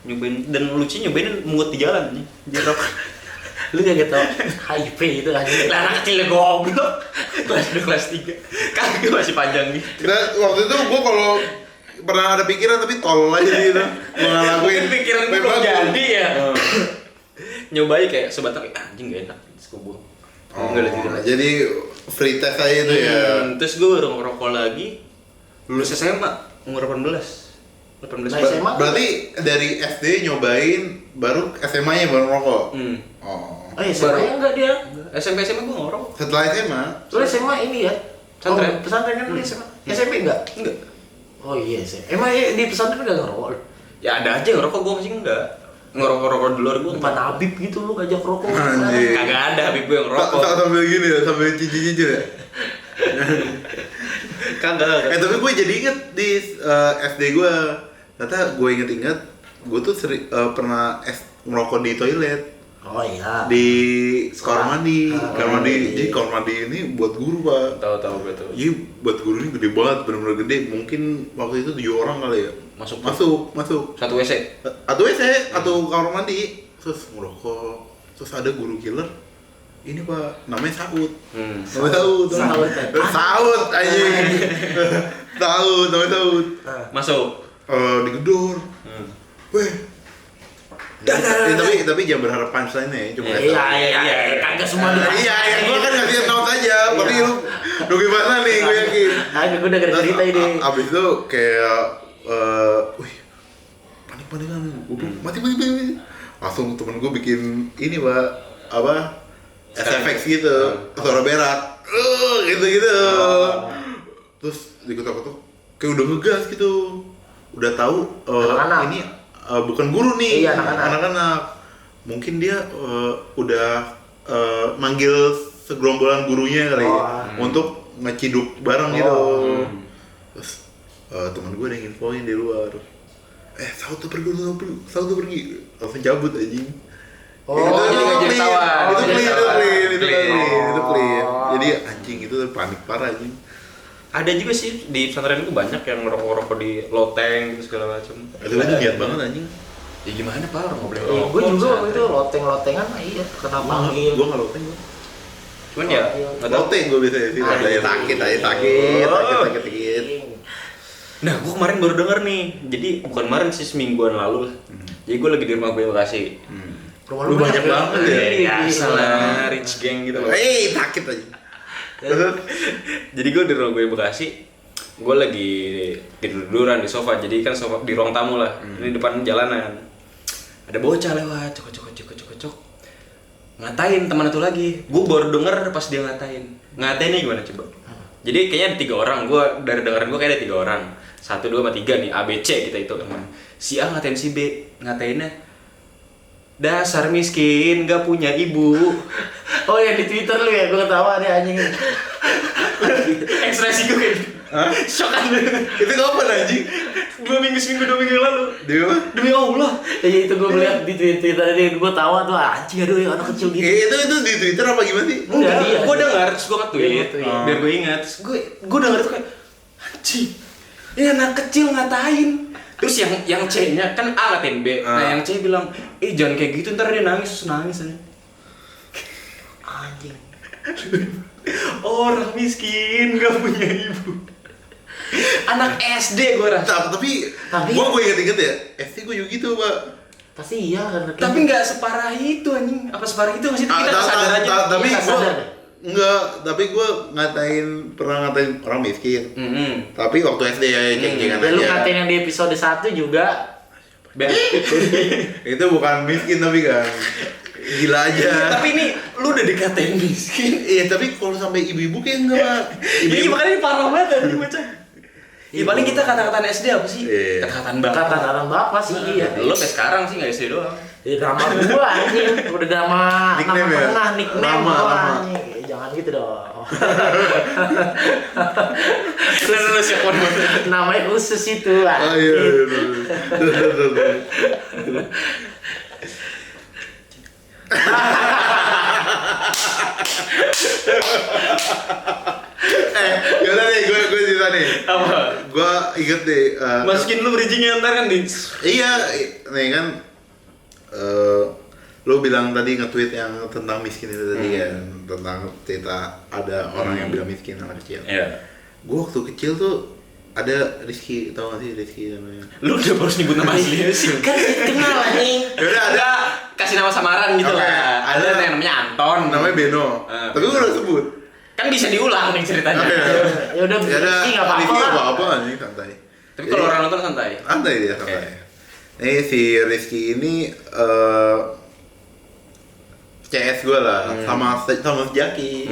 Nyobain, dan lucunya nyobain mungut di jalan nih. Jadi rokok. Lu gak tau HIV itu anjing. Anak kecil goblok. Kelas 2 kelas 3. Kaki masih panjang nih. Kira waktu itu gua kalau pernah ada pikiran tapi tolol aja gitu. Gua ngelakuin. Pikiran gue belum jadi ya. Nyobain kayak sebatang, anjing gak enak. Terus gue buang. Enggak ada gitu. Jadi free test aja itu ya. Terus gue baru ngerokok lagi. Lulus SMA umur 18 SMA? Berarti dari SD nyobain, baru SMA-nya baru ngerokok. Oh. SMA enggak dia. SMP SMA gue ngerokok. Setelah SMA? Lu SMA ini ya? Pesantren. Pesantren kan lu SMA? SMP enggak? Enggak. Oh iya sih. Emang di pesantren enggak ngerokok lu? Ya ada aja ngerokok, gue masih enggak. Ngerokok di luar gue Bukan Habib gitu lu ngajak rokok. Anjir. kagak ada habib gue yang ngerokok. Sambil gini ya, sambil cincin-cincin ya? Kagak. Tapi gue jadi inget di SD gue. Ternyata gue inget-inget, gue tuh pernah ngerokok di toilet. Oh iya. Di kamar mandi. Kamar mandi. Jadi kamar mandi ini buat guru pak. Tahu gue tuh. Iya buat guru ini gede banget, benar-benar gede. Mungkin waktu itu 7 orang kali ya. Masuk. Satu WC. Atau kamar mandi. Terus ngerokok. Terus ada guru killer. Ini pak, namanya Saud. Namanya Saud anjing. Saud, namanya Saud. Masuk. Digedor. Weh. Tapi jangan berharap punchline ya, cuma Iya, kagak semua di Iya, gua kan ngasih tahu aja, tapi lu gimana nih, gue yakin. Gue udah cerita ini. Abis itu kayak, wih, panik-panikan, mati. Langsung temen gue bikin ini pak, apa, SFX gitu, suara berak, gitu. Terus dikutuk-kutuk, kayak udah ngegas gitu, udah tahu ini bukan guru nih, iya, anak-anak. mungkin dia udah manggil segerombolan gurunya kali untuk ngeciduk bareng gitu. Terus teman gue ada yang infoin di luar, Saud tuh pergi, langsung cabut anjing. Jadi nggak jadi tawan. Itu clean. Jadi anjing itu panik parah anjing. Ada juga sih di pesantren itu banyak yang ngerokok-ngerokok di loteng gitu segala macam. Itu niat banget anjing. Ya gimana Pak, orang nggak boleh Gue ngerokok. juga waktu itu loteng-lotengan, iya kena panggil. Gue nggak loteng gue. Cuman ya nggak tahu. Loteng gue biasanya sih. Ada yang sakit. Nah, gue kemarin baru denger nih. Jadi bukan kemarin sih, semingguan lalu lah. Jadi gue lagi di rumah gue Bekasi. Rumah Lu banyak banget ya. Biasa lah, rich gang gitu loh. Sakit aja. Jadi gue di rumah gue Bekasi. Gue lagi tidur-tiduran di sofa. Jadi kan sofa di ruang tamu lah. Ini depan jalanan. Ada bocah lewat, cok. Ngatain teman itu lagi. Gue baru denger pas dia ngatainnya gimana coba? Jadi kayaknya ada 3 orang. Gue dari dengeran gue kayak ada 3 orang. 1, 2, sama 3 nih, A, B, C kita itu. Si A ngatain si B, ngatainnya dasar miskin, gak punya ibu. Oh ya di Twitter lu ya, gue ketawa deh anjing. Ekspresi gue kayak shock kan. Itu kapan anjing? 2 minggu lalu. Demi Allah. Ya itu gue lihat di Twitter tadi, gue tawa tuh anjing, aduh ya anak kecil gitu. Itu di Twitter apa gimana sih? Enggak, dia. Gue denger, terus gue nge-tweet, Iya. biar gue ingat. Terus gue denger tuh kayak anjing, ini anak kecil ngatain. Terus yang C-nya kan A ngatain B. Nah yang C bilang, jangan kayak gitu, ntar dia nangis aja. Anjing. Orang miskin gak punya ibu. Anak SD gue rasa. Tapi gue inget-inget ya, SD gue juga gitu pak. Pasti iya kan. Tapi nggak separah itu anjing. Apa separah itu nggak sih? Kita sadar aja. Tapi Iya, gue sadar. enggak, tapi gue pernah ngatain orang miskin. Tapi waktu SD ya ceng-cengan Ya, aja. lu ngatain yang di episode 1 juga. Itu bukan miskin tapi kan gila aja. Tapi ini lu udah dikatain miskin. Iya, tapi kalau sampai ibu-ibu kayak enggak pak. Iya makanya ini parah banget anjing bocah. Ya paling kita kata-kataan SD apa sih? Iya. Kata-kataan bapak. Kata-kata bapak sih iya. Lo sampai sekarang sih nggak SD doang. Ya drama gua anjing, udah drama Nickname ya? tengah nickname Lama. gua anjing. Jangan gitu dong. Terus siapa Namanya khusus itu Oh iya. Yaudah nih, gue cerita nih. Apa? Gue inget deh. Masukin lu bridgingnya ntar kan di. Iya, nih kan. Lu bilang tadi nge-tweet yang tentang miskin itu tadi kan, tentang cerita ada orang yang bilang miskin anak kecil. Iya. Gue waktu kecil tuh ada Rizky, tau gak sih Rizky namanya? Lu udah harus nyebut nama aslinya sih. Kan kenal anjing. Yaudah ada. Kasih nama samaran gitu Oke, lah. ada yang namanya Anton. Namanya Beno. Tapi gue udah sebut. Kan bisa diulang nih ceritanya. Oke. Ya udah Ya ada Rizky enggak Rizky apa-apa. nggak apa-apa nih santai. Tapi kalau orang nonton santai. Santai dia santai. Nih si Rizky ini CS gue lah, sama Jaki.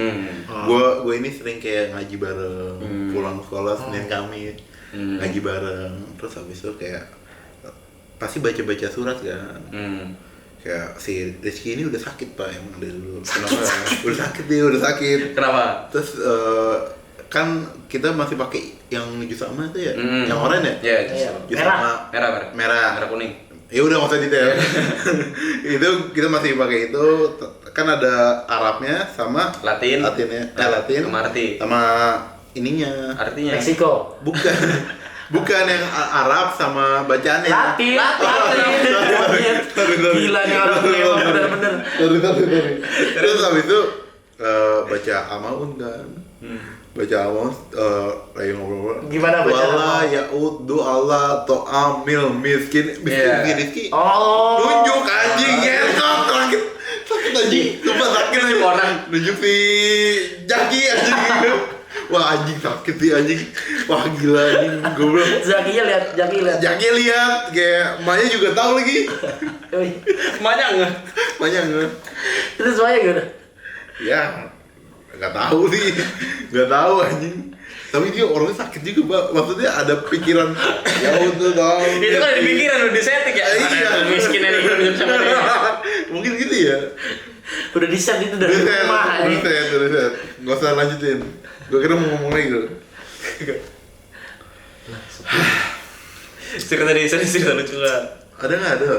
Gue ini sering kayak ngaji bareng, pulang sekolah Senin Kamis ngaji bareng. Terus habis itu kayak pasti baca surat kan. Kayak si Rizky ini udah sakit pak emang dari dulu. Udah sakit. Kenapa? Terus kan kita masih pakai yang jus sama itu ya, yang oranye ya? Iya. Jus Merah. sama merah Kuning. Ya udah nggak usah detail. Itu kita masih pakai itu, kan ada Arabnya sama Latinnya, Latin sama ininya. Artinya? Meksiko. Bukan yang Arab sama bacaannya. Latin. Gila nih orang gue emang bener-bener. Terus habis itu baca Amaun kan. Baca Amaun lagi ngobrol. Gimana baca Wala ya'uddu Allah to'amil miskin Rizky. Oh. Nunjuk anjing ngesot sakit anjing. Sumpah sakit nih orang. Nunjuk si Jaki anjing. Wah anjing sakit sih anjing. Wah gila anjing goblok. Jaki lihat. Jaki lihat kayak emaknya juga tahu lagi. Banyak nggak? Terus semuanya gimana? Ya nggak tahu nih, nggak tahu anjing. Tapi dia orangnya sakit juga, Mbak. Maksudnya ada pikiran ya untuk tahu. Itu kan ada pikiran udah disetik ya. Iya. Miskin ini belum sama dia. Mungkin gitu ya. Udah di-set itu dari rumah. Udah. Nggak usah lanjutin. Gue kira mau ngomong lagi tuh. Cerita lucu lah. Ada nggak ada?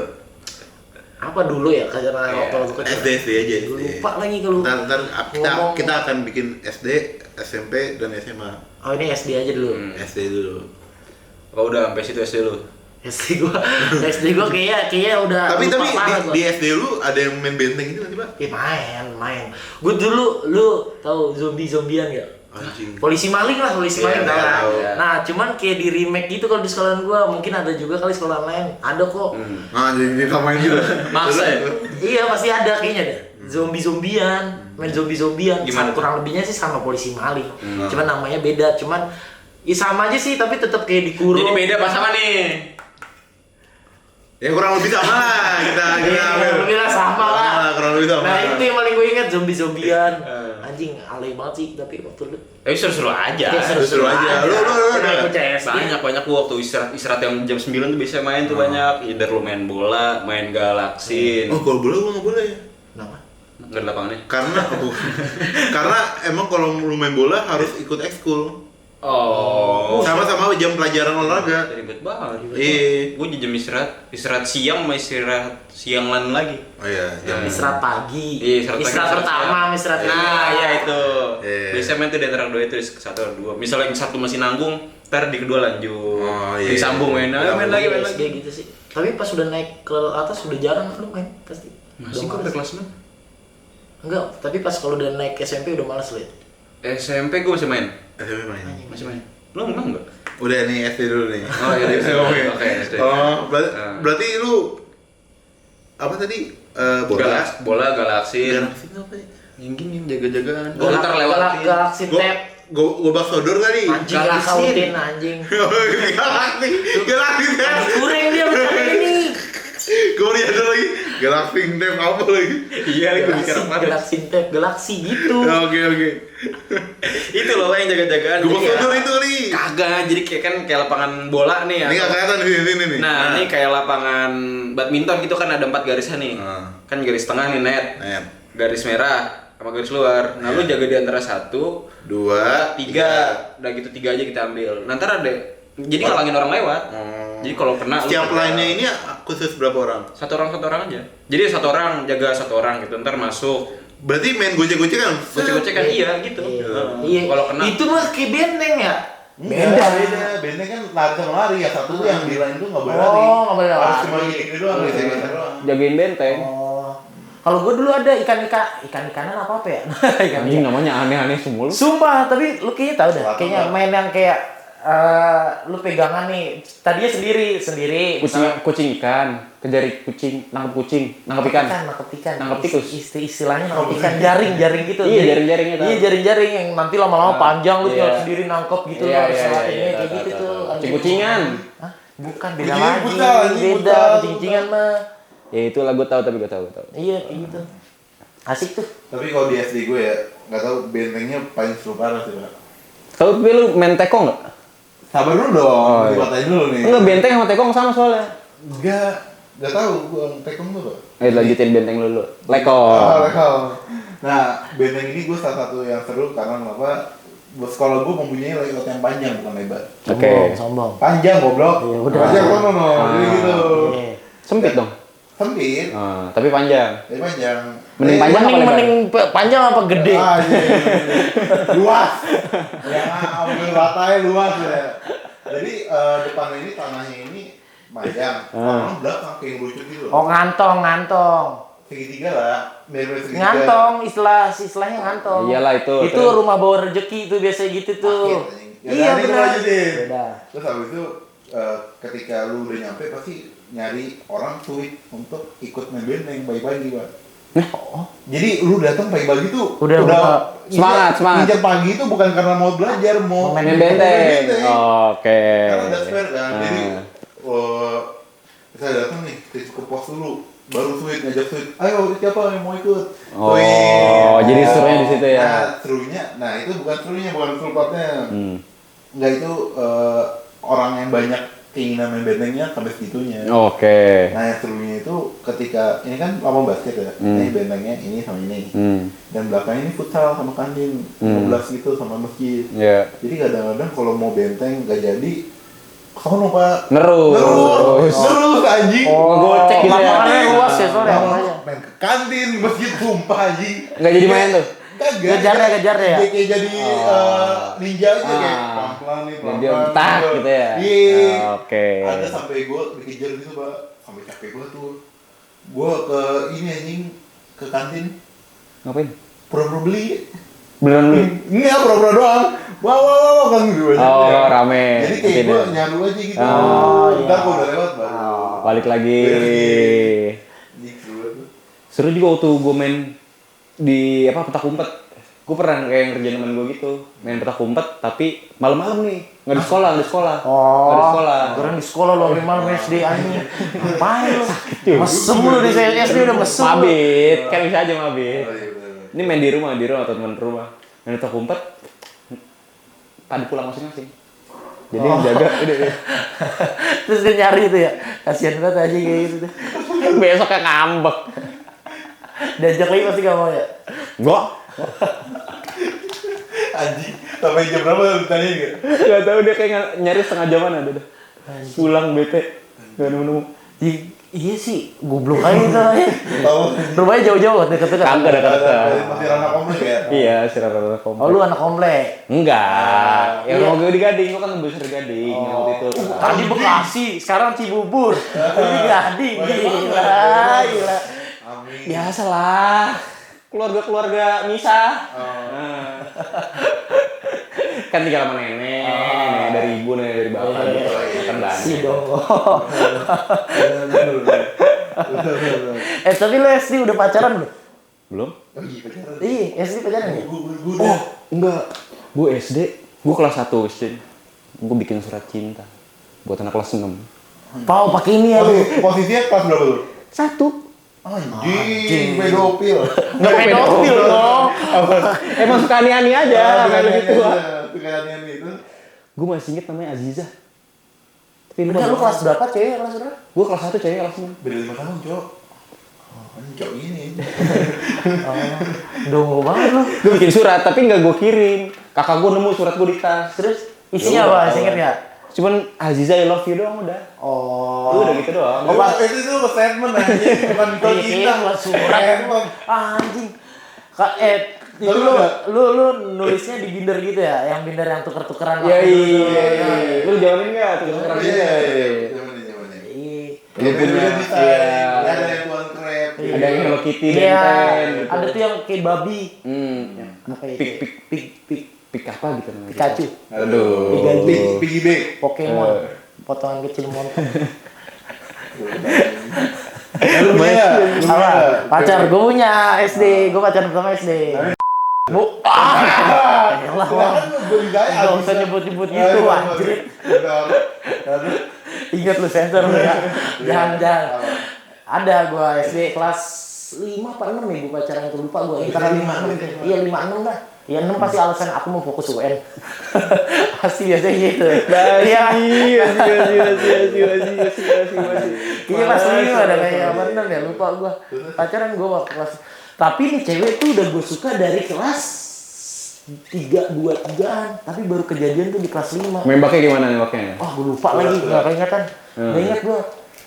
Apa dulu ya karena waktu aku kecil. SD aja. Gue lupa lagi kalau. Ntar ngomong. kita akan bikin SD, SMP dan SMA. Oh ini SD aja dulu. SD dulu. Oh udah sampai situ SD lu. SD gua kayaknya udah Tapi lupa parah gua. di SD lu ada yang main benteng itu nanti, Pak? main. Gua dulu lu tahu zombie-zombian enggak? Anjing. Polisi maling lah, polisi maling tahu lah. tahu. Nah, cuman kayak di remake gitu kalau di sekolahan gua, mungkin ada juga kali sekolah lain. Ada kok. Nah, jadi ditamain gitu. Maksa ya? Iya, pasti ada kayaknya deh. Zombie-zombian, main zombie-zombian. Gimana tuh? Kurang lebihnya sih sama polisi maling. Cuman namanya beda, cuman ya sama aja sih, tapi tetap kayak dikurung. Jadi beda pas sama nih. Ya kurang lebih sama lah kita Kurang lebih lah sama lah. Kurang lebih sama. Nah itu yang paling gue ingat zombie-zombian. Anjing alay banget sih tapi waktu lu. Tapi seru-seru aja. Ya, seru aja. Lu Udah CS. Banyak gua waktu istirahat yang jam 9 tuh biasa main tuh banyak. Either lu main bola, main galaksin. Oh, kalau bola gua nggak boleh. Kenapa? Enggak ada lapangannya. Karena emang kalau lu main bola harus ikut ekskul. Oh. Sama-sama jam pelajaran olahraga. Ribet banget. Iya. Gua jam istirahat siang sama istirahat siangan lagi. Oh iya, jam Istirahat pagi. Iya, istirahat pagi, Istirahat istirahat pertama, siang. istirahat Nah, kedua. ya itu. Iya. Biasanya main tuh di antara dua itu, satu atau dua. Misalnya yang satu masih nanggung, ntar di kedua lanjut. Oh, iya. Disambung main, main lagi. Kayak gitu sih. Tapi pas udah naik ke atas udah jarang lu main pasti. Masih Udah kok udah malas. kelas 6. Enggak, tapi pas kalau udah naik SMP udah malas lu ya. SMP gua masih main. SMP main. Masih main. Lu enggak? Udah nih SD dulu nih. Oh iya, oke, SD. Oh, berarti lu apa tadi? Bola. Bola galaksin. Galaksin apa ya? Yang gini jaga-jagaan. Oh, Galak- ntar lewatin. Galaxy Tab. Gua bakso dor tadi. Anjing lah Galaksin. kautin anjing. Galaksin. Kurang dia bercanda ini. Gue ada lagi. Galaksin Tab apa lagi? Iya, gua mikir apa? Galaxy Tab, Galaxy gitu. Oke. Itu loh yang jaga-jagaan. Gue Jadi bakso ya- dor itu nih. Kagak, jadi kayak lapangan bola nih ya. Ini nggak kelihatan di sini nih. Nah, ini kayak lapangan badminton gitu kan ada 4 garisnya nih. Kan garis tengah nih net, Net. garis merah sama garis luar. Nah, lu jaga di antara 1, 2, 3. Udah gitu 3 aja kita ambil. Nanti ada jadi ngalangin orang lewat. Jadi kalau kena lu Setiap kena. lainnya ini khusus berapa orang? satu orang aja. Jadi satu orang jaga satu orang gitu. Ntar masuk. Berarti main gocek-gocekan? Gocek-gocek kan iya gitu. Iya. Kalau kena Itu mah kayak benteng ya. Beda. Benteng kan lari sama lari ya. Satu tuh yang di lain tuh nggak boleh lari. Oh, nggak boleh Harus lari. cuma gini doang, gocek-gocek doang. Jagain benteng. Oh. Kalau gue dulu ada ikan-ikanan apa ya? Anjing namanya aneh-aneh semua lu. Sumpah, tapi lu kayaknya tahu dah. Wah, Kayaknya tahu. main yang kayak lu pegangan nih. Tadinya sendiri. Kucing ikan, kejar kucing, nangkep ikan. Nangkep ikan. Nangkep tikus. Istilahnya nangkep ikan, jaring gitu. Iya, jaring-jaring itu. Iya, jaring-jaring yang nanti lama-lama panjang lu tinggal Iya. sendiri nangkep gitu Iya, loh. iya, Salah iya, ini tahu, kayak tahu, gitu tahu, tuh. tahu. Anjing. Kucing-kucingan. Hah? Bukan, beda Kucing lagi. buta, anjing, Beda, buta. kucing-kucingan mah. Ya itulah gue tahu tapi gue tahu. Iya, kayak gitu. Asik tuh. Tapi kalau di SD gue ya, nggak tahu bentengnya paling seru parah sih, Pak. Kalau lu main tekong nggak? Sabar dulu dong, Oh, iya. dibatain dulu nih. Enggak, benteng sama tekong sama soalnya. Nggak tahu gue tekong tuh, Pak. Lanjutin benteng dulu. Oh, Lekong. lekong. Nah, benteng ini gue salah satu yang seru karena kenapa? Buat sekolah gue mempunyai layout yang panjang bukan lebar. Oke. Sombong. Panjang goblok. Iya, udah. Panjang kono no, jadi gitu. Iya. Sempit dong. Sempit, Tapi panjang. tapi panjang. Mending panjang apa lebar? Mending panjang apa gede? Ah, iya. Luas. Ya, ambil batanya luas ya. Jadi depannya ini tanahnya ini panjang, orang belakang kayak lucu gitu. Oh, ngantong. Segitiga lah, mirip segitiga. Ngantong, istilahnya ngantong. Iyalah itu. Itu rumah bawa rezeki itu biasa gitu tuh. Paket, anjing. Ya, Iya nanti benar. gua lanjutin. Beda. Terus habis itu ketika lu udah nyampe pasti nyari orang sulit untuk ikut main benteng pagi-pagi, Pak. Jadi lu datang pagi-pagi tuh Udah Semangat. Injak pagi itu bukan karena mau belajar, mau Main Main benteng. Oke. Karena ada spare kan. Jadi saya datang nih ke pos dulu. Baru sweet ngajak sweet. Ayo siapa yang mau ikut? Oh, Sweet. jadi serunya di situ ya. Nah, serunya. Nah, itu bukan serunya, bukan full partnya. Enggak itu orang yang banyak keinginan main bentengnya sampai segitunya. Oke. Nah yang serunya itu ketika ini kan lapangan basket ya, ini bentengnya ini sama ini, dan belakangnya ini futsal sama kantin, 15 gitu sama masjid. Iya. Jadi kadang-kadang kalau mau benteng gak jadi, kamu lupa Nerus. anjing. Ngegocek gitu ya. Lapangannya luas ya soalnya. Nah, makanya. main ke kantin, masjid sumpah anjing. Nggak jadi main tuh. Kagak. Ngejar ya? Kayak jadi ninja aja kayak pelan-pelan nih, Dia tak gitu ya. Iya. Oke. Ada sampai gue dikejar gitu Pak, sampai capek gue tuh. Gue ke ini anjing, ke kantin, Ngapain? pura-pura beli. Beneran beli? Enggak, pura-pura doang. Wah kan gue aja. Oh, rame. Jadi kayak Mungkin gue ya. nyaru aja gitu. Oh, Ntar gue udah lewat baru. Balik lagi. Anjing, seru banget. Seru juga waktu gue main di petak umpet. Gue pernah kayak ngerjain temen gue gitu, main petak umpet tapi malam-malam nih, nggak di sekolah, nggak di sekolah. Nggak di sekolah. Orang di sekolah lo malam SD anjing. Ngapain lo? Mesem lu di SD udah mesem. lu. Mabit, kan bisa aja mabit. Oh, iya, bener. Ini main di rumah atau teman rumah. Main petak umpet, tadi pulang masing-masing. Jadi yang jaga udah. Terus dia nyari itu ya. Kasihan banget aja kayak gitu. Besoknya ngambek. Diajak lagi pasti gak mau ya. Enggak. Anjing, sampai jam berapa ditanya enggak? Gak tau dia kayak nyari setengah jaman ada dah. Pulang bete. Gak nemu-nemu. Iya sih, goblok aja itu ya. Tahu. Rumahnya jauh-jauh, deket-deket. Kagak dekat-dekat. Masih ranah komplek ya? Iya, si rata-rata komplek. Oh lu anak komplek. Enggak. Yang Iya. mau gue di Gading, gue kan besar di Gading waktu itu. Tadi Bekasi, sekarang Cibubur. Ini Gading, gila. Amin. Biasalah. Keluarga-keluarga misah. Nah. Kan tinggal sama nenek dari ibu, nenek dari bapak gitu. Kan Si banyak. dong. Tapi lu SD udah pacaran belum? Belum? Oh iya, pacaran. Iya, SD pacaran ya? Oh, enggak. Gue SD, gue kelas 1 SD. Gue bikin surat cinta buat anak kelas 6. Pau pakai ini ya lu. Posisinya kelas berapa tuh? 1. Anjing, pedofil. Enggak pedofil dong. Emang suka aneh-aneh aja, kayak begitu. Kekayaan itu. Gue masih inget namanya Aziza. Tapi Enggak, lu kelas berapa cewek kelas berapa? Gue kelas 1 cewek kelas 6. Beda 5 tahun, Cok. Cok gini. Dongo banget lu. Gue bikin surat, tapi nggak gue kirim. Kakak gue nemu surat gue di tas. Terus isinya apa? Masih inget enggak? Cuman Aziza I love you doang udah. Oh. Udah gitu doang. Oh, Pak, itu tuh statement anjing, bukan kau cinta. Buat surat. Anjing. Itu lu nulisnya di binder gitu ya? Yang binder yang tuker-tukeran. Iya iya. Lu jawabin nggak tuh sekarang Iya, gitu? zamannya. Iya. Lu punya bisa. Iya. Ada yang tuan krep. Ada yang Hello Kitty, Iya. Benten. Gitu. Ada tuh yang kayak babi. Pik pik pik pik pik apa gitu namanya? Pikachu. Aduh. Piggy bank. Pokemon. Potongan kecil montok. Lu punya? Apa? Pacar gue punya SD. Gue pacaran pertama SD. Bu. Yalah, Bang. Gak usah nyebut-nyebut gitu, anjir. Ingat lu sensor lu ya. Jangan. Ada gua SD kelas 5 apa 6 ya gua pacaran itu lupa gua. Antara 5 6. Iya 5 6 lah. Ya 6 pasti alasan aku mau fokus UN. Pasti biasanya gitu. Iya. Iya kelas 5 ada kayak apa 6 ya lupa gua. Pacaran gua waktu kelas. Tapi nih cewek tuh udah gua suka dari kelas 3-2-3an. Tapi baru kejadian tuh di kelas 5. Nembaknya gimana nembaknya? Oh, gue lupa lagi, nggak keingatan. Nggak ingat gue.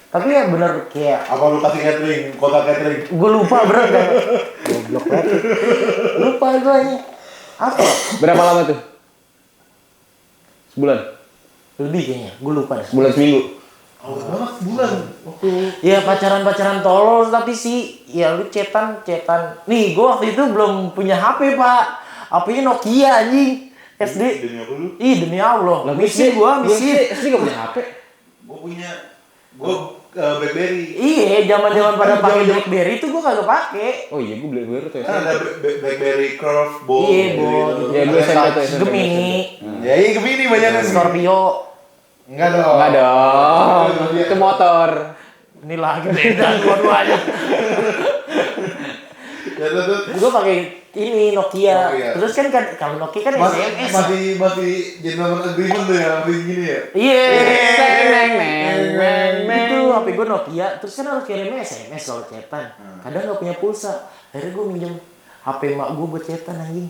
Tapi ya bener kayak Apa lu kasih catering, kota catering? gue lupa bener kan. Goblok banget. Lupa gue ini. Apa? Berapa lama tuh? Sebulan? Lebih kayaknya. Gue lupa deh. Sebulan seminggu? Oh, banget sebulan. Waktu Ya pacaran-pacaran tolol tapi sih ya lu cetan. Nih, gue waktu itu belum punya HP, Pak. HP-nya Nokia anjing. SD. demi apa lu? Ih, demi Allah. Misi gua, misi. SD gak punya HP? Gue punya. Gue BlackBerry. Iya, zaman-zaman pada pakai BlackBerry itu gua kagak pakai. Oh iya, gue beli baru tuh ya. Kan ada BlackBerry Curve, Bold. Iya, gitu. Bold. Ya, gue SMP tuh SMP. Gemini, Ya, iya Gemini banyak yang Scorpio. Enggak dong. Enggak dong, itu motor. Ini lagi beda dua-duanya. Ya terus Gue pakai ini Nokia. Nokia. Terus kan kalau Nokia kan SMS. masih gentleman agreement tuh ya, masih gini ya. Iya. Neng. Itu HP gue Nokia. Terus kan harus kirimnya SMS kalau chatan. Kadang nggak punya pulsa. Akhirnya gue minjem HP mak gue buat chatan anjing.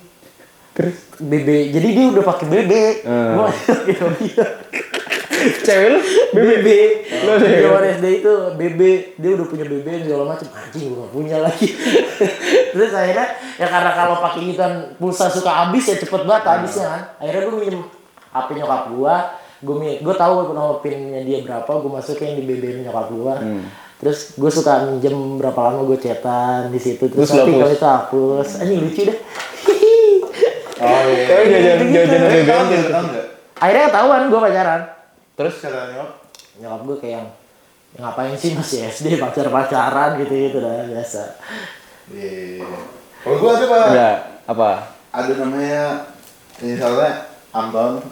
Terus BB. Jadi dia udah pakai BB. Gue pakai Nokia. cewek lu BB. Lo deh. Zaman SD itu BB. Dia udah punya BB dan segala macam. Anjing gue gak punya lagi. Terus akhirnya ya karena kalau pakai itu kan pulsa suka habis ya cepet banget habisnya kan. Akhirnya gue minjem HP nyokap gue. Gue tahu nomor pinnya dia berapa. Gue masukin di BB nyokap gue. Terus gue suka minjem berapa lama gue chatan di situ. Terus nanti kalau itu hapus. Anjing lucu deh. Oh iya. Kayak jajan Tahu BBM. enggak? Akhirnya ketahuan gue pacaran. Terus kata Nyokap gue kayak yang ngapain sih masih SD pacaran gitu dah biasa. Iya. Kalau gua ada Pak. Ada apa? Ada namanya misalnya Anton.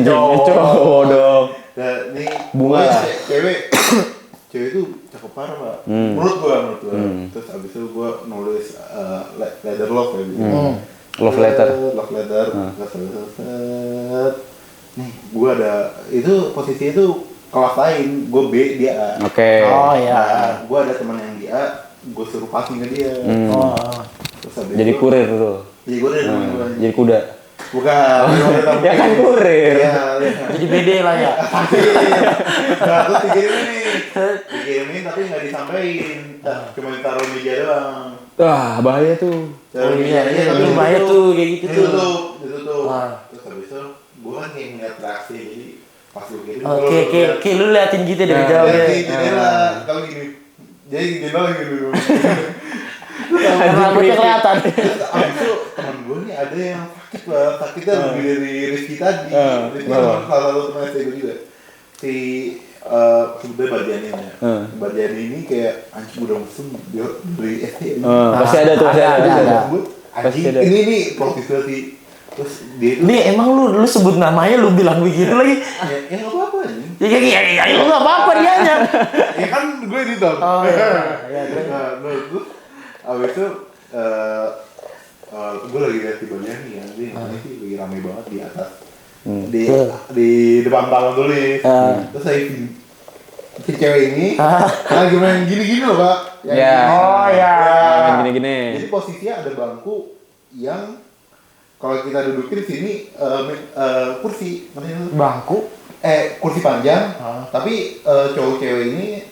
Cowok dong. Nah, ini Bunga. Cewek itu cakep parah Pak. Menurut gua. Terus abis itu gua nulis letter love ya gitu. Love letter. Love letter. Set. Nih, gua ada itu posisi itu kelas lain, gua B dia A. Oke. Oh iya. Nah, gua ada teman yang di A, gua suruh passing ke dia. Oh. Terus habis Jadi itu- kurir tuh. Jadi gua dari temen gua. Jadi kuda. Bukan. Ya kan kurir. Iya. Jadi BD lah ya. Nah, terus dikirimin tapi nggak disampaikan. Cuma ditaruh di meja doang. Wah, bahaya tuh. Oh iya, Tapi itu bahaya tuh kayak gitu tuh. Ditutup. Wah. Terus habis itu gua kan kayak ngeliat reaksi jadi pas gua kirim. Oke, lu liatin gitu dari jauh ya. Jadi jendela kalau gini. Jadi jendela gitu. Rambutnya kelihatan. Terus abis itu teman gue nih ada yang sakit lah, sakitnya lebih dari Rizky tadi. Rizky kan salah satu teman SD gue juga. Si sebenarnya Bardiani ya. Bardiani ini kayak anjing udah musim dia dari SD. Pasti ada tuh, pasti ada. Ada. Anjing Pasti ada. ini profesional sih. Terus dia itu Nih emang lu sebut namanya lu bilang begitu lagi. ya nggak apa-apa anjing. Ya lu enggak apa-apa dianya. Ya kan gue editor. Oh iya. Ya terus. Nah, terus abis itu gue lagi lihat di Bardiani ya, ini sih lagi rame banget di atas. Di depan taman tulis. Terus saya si cewek ini lagi main gini-gini loh Pak. Yang Ya. gini. Oh ya. Gini-gini. Jadi posisinya ada bangku yang kalau kita dudukin di sini kursi, namanya Bangku. kursi panjang. Tapi cowok cewek ini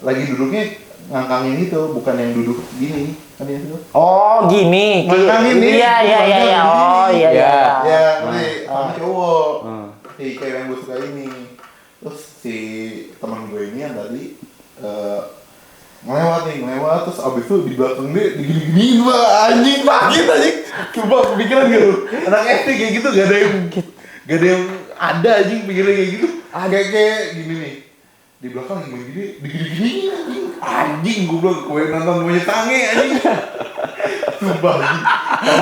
lagi duduknya ngangkangin itu, bukan yang duduk gini kan ya itu. Oh gini. Ngangkangin nih. Iya. Oh iya. Ya. Ya, ini sama cowok. Si cewek yang gue suka ini. Terus si teman gue ini yang tadi ngelewat terus abis itu di belakang dia digini-giniin Pak, anjing sakit anjing. Coba kepikiran gak lu? Anak SD kayak gitu gak ada yang ada anjing pikiran kayak gitu. Kayak gini nih. Di belakang gini digini-giniin anjing gue bilang gue nonton monyet sange anjing. Sumpah anjing.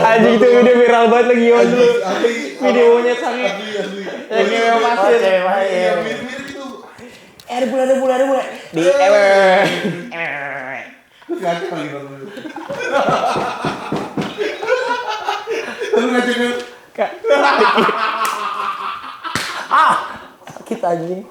Anjing itu video viral banget lagi Yon dulu. Asli. Video monyet sange. Asli. Yang ngewe pasir. Oh, cewek pasir. Iya, mirip-mirip itu. Ada bulan. Di ewe. Terus ngacak lagi nonton itu. Terus ngacak kan? Sakit anjing.